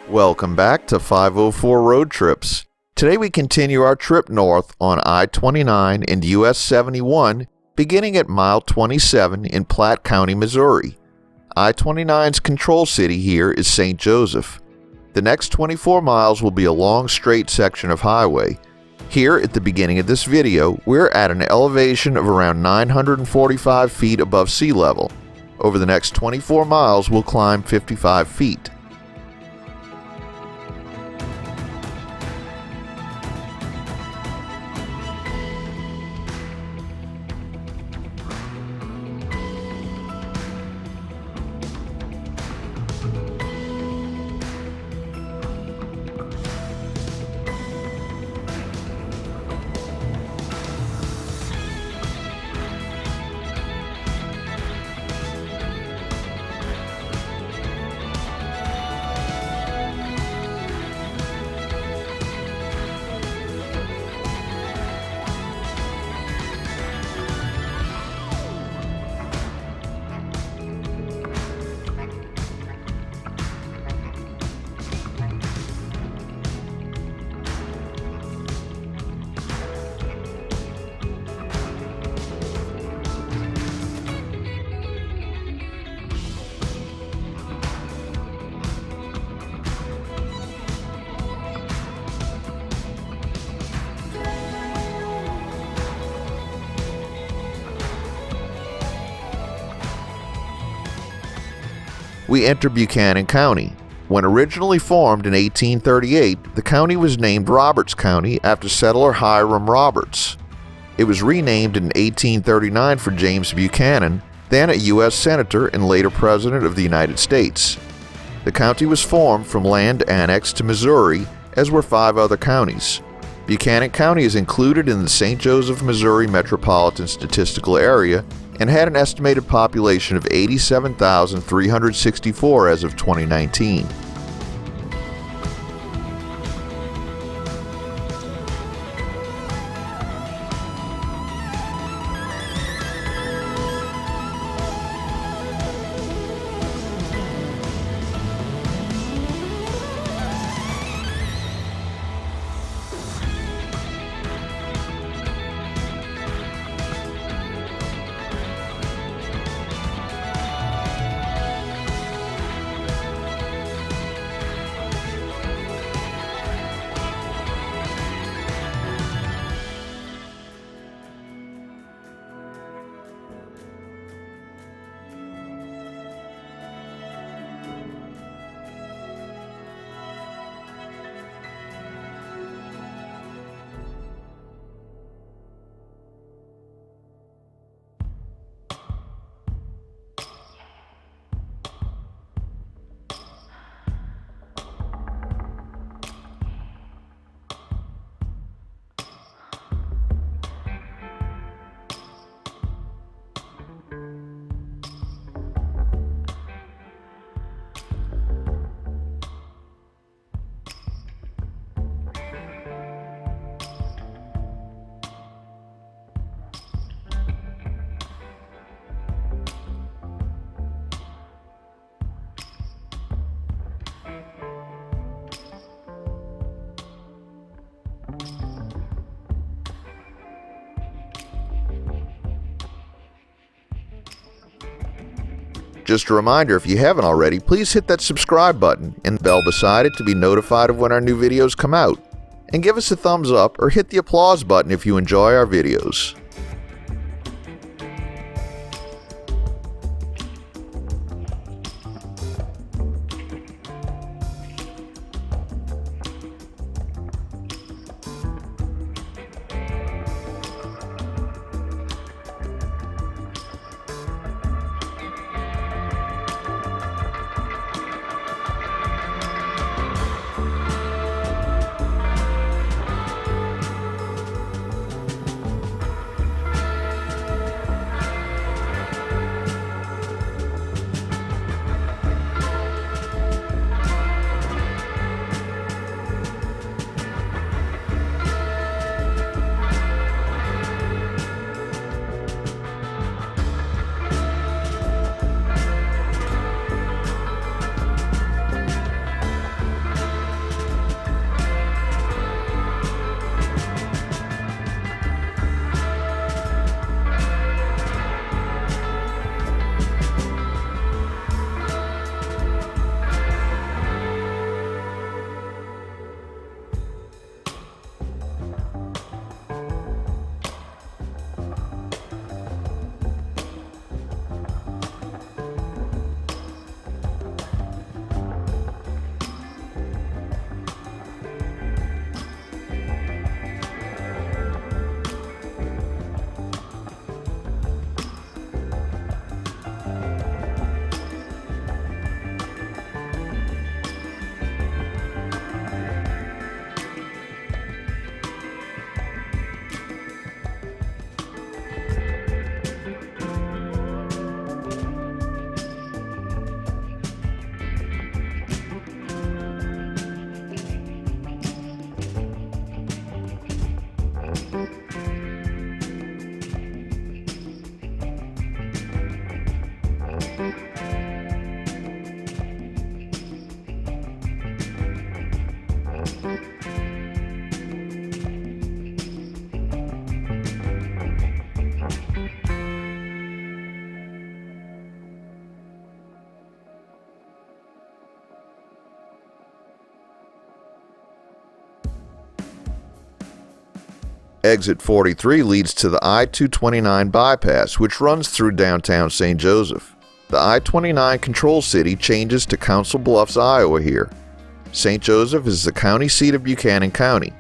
Welcome back to 504 Road Trips. Today we continue our trip north on I-29 and US 71, beginning at mile 27 in Platte County, Missouri. I-29's control city here is St. Joseph. The next 24 miles will be a long straight section of highway. Here at the beginning of this video, we're at an elevation of around 945 feet above sea level. Over the next 24 miles, we'll climb 55 feet. We enter Buchanan County. When originally formed in 1838, the county was named Roberts County after settler Hiram Roberts. It was renamed in 1839 for James Buchanan, then a U.S. Senator and later President of the United States. The county was formed from land annexed to Missouri, as were 5 other counties. Buchanan County is included in the St. Joseph, Missouri Metropolitan Statistical Area and had an estimated population of 87,364 as of 2019. Just a reminder, if you haven't already, please hit that subscribe button and the bell beside it to be notified of when our new videos come out. And give us a thumbs up or hit the applause button if you enjoy our videos. Exit 43 leads to the I-29 bypass, which runs through downtown St. Joseph. The I-29 control city changes to Council Bluffs, Iowa here. St. Joseph is the county seat of Buchanan County.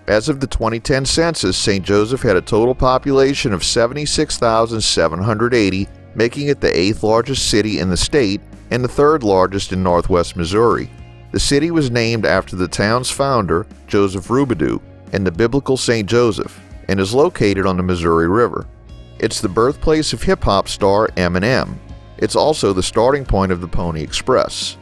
As of the 2010 census, St. Joseph had a total population of 76,780, making it the 8th largest city in the state and the 3rd largest in northwest Missouri. The city was named after the town's founder, Joseph Rubidoux, and the biblical St. Joseph, and is located on the Missouri River. It's the birthplace of hip-hop star Eminem. It's also the starting point of the Pony Express.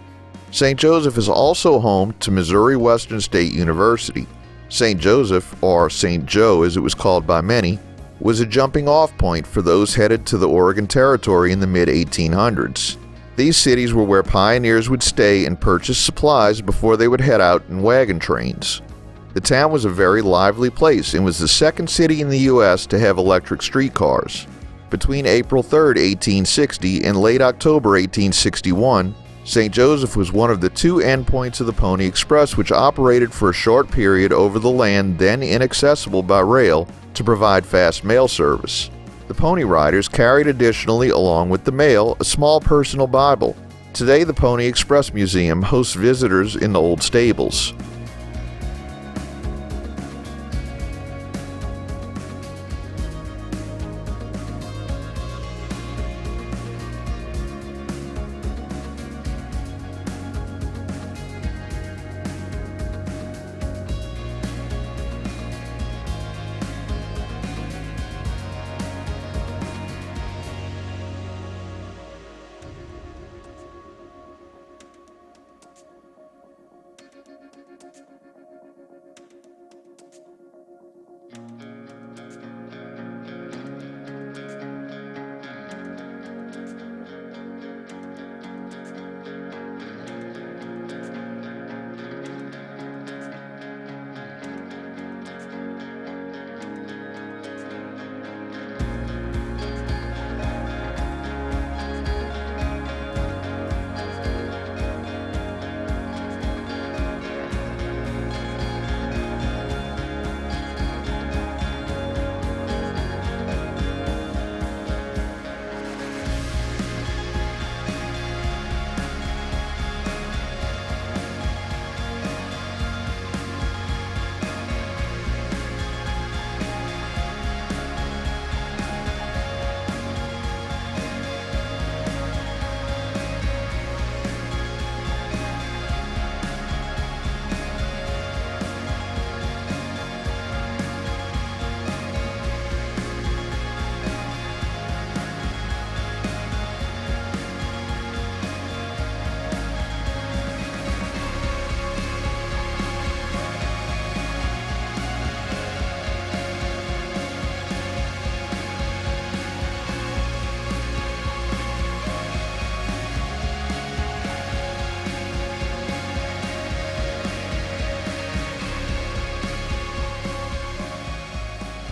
St. Joseph is also home to Missouri Western State University. St. Joseph, or St. Joe as it was called by many, was a jumping-off point for those headed to the Oregon Territory in the mid-1800s. These cities were where pioneers would stay and purchase supplies before they would head out in wagon trains. The town was a very lively place and was the second city in the U.S. to have electric streetcars. Between April 3, 1860 and late October 1861, St. Joseph was one of the 2 endpoints of the Pony Express, which operated for a short period over the land then inaccessible by rail to provide fast mail service. The Pony Riders carried additionally, along with the mail, a small personal Bible. Today, the Pony Express Museum hosts visitors in the old stables.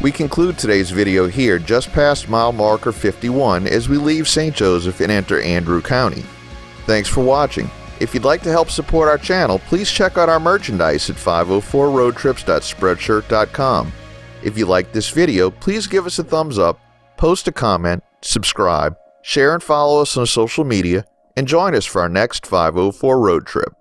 We conclude today's video here just past mile marker 51 as we leave St. Joseph and enter Andrew County. Thanks for watching. If you'd like to help support our channel, please check out our merchandise at 504roadtrips.spreadshirt.com. If you liked this video, please give us a thumbs up, post a comment, subscribe, share and follow us on social media, and join us for our next 504 road trip.